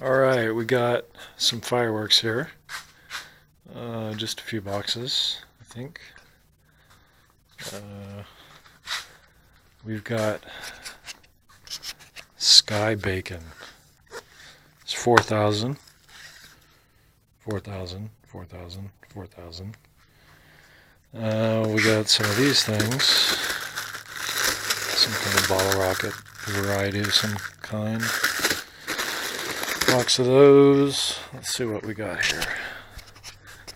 Alright, we got some fireworks here. Just a few boxes, I think. We've got Sky Bacon. It's 4,000. 4,000, 4,000, 4,000. We got some of these things. Some kind of bottle rocket variety of some kind. Box of those. Let's see what we got here.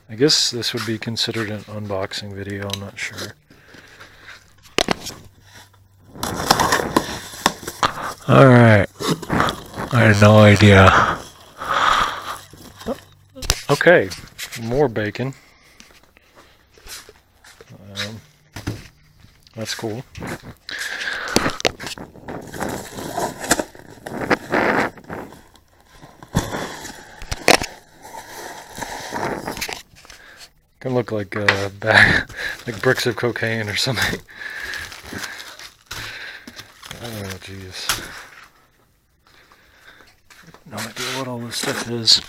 I guess this would be considered an unboxing video, I'm not sure. Alright. I had no idea. Okay, more bacon. That's cool. Can look like like bricks of cocaine or something. Oh, jeez. No idea what all this stuff is.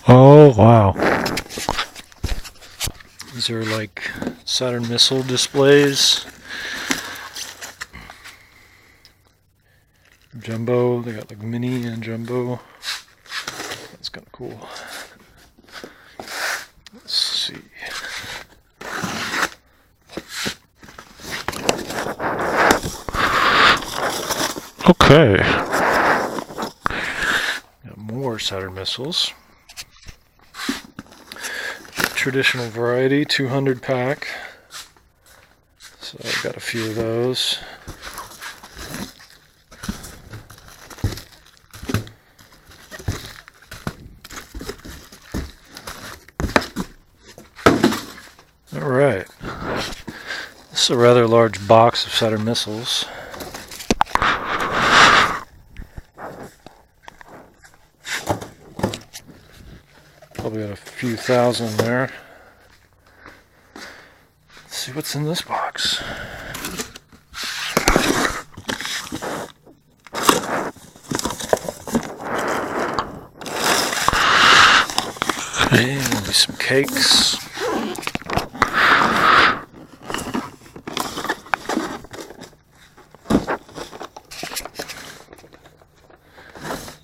Oh, wow. These are like Saturn missile displays. Jumbo, they got like mini and jumbo. That's kind of cool. Let's see. Okay. Got more Saturn missiles. Traditional variety, 200 pack. So I've got a few of those. Alright. This is a rather large box of Saturn missiles. Probably got a few thousand there. Let's see what's in this box. Okay, maybe some cakes.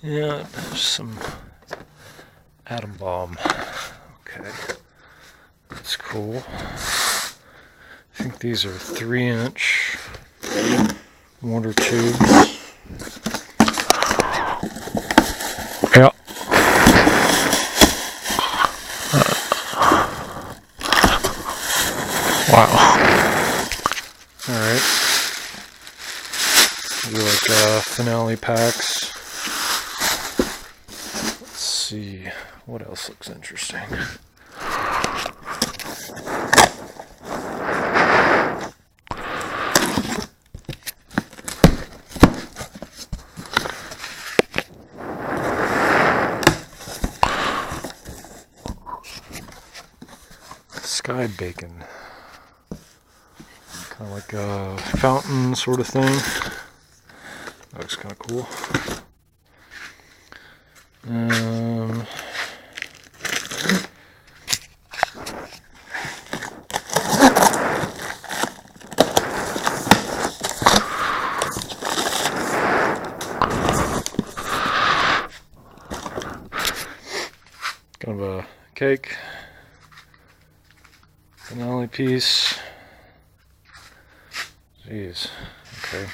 Yeah, there's some atom bomb. Okay, that's cool. I think these are 3-inch water tubes. Yeah. Wow. Alright. These are like finale packs. Let's see, what else looks interesting? Sky Bacon. Kind of like a fountain sort of thing. That looks kind of cool. Kind of a cake. Finale piece. Jeez. Okay.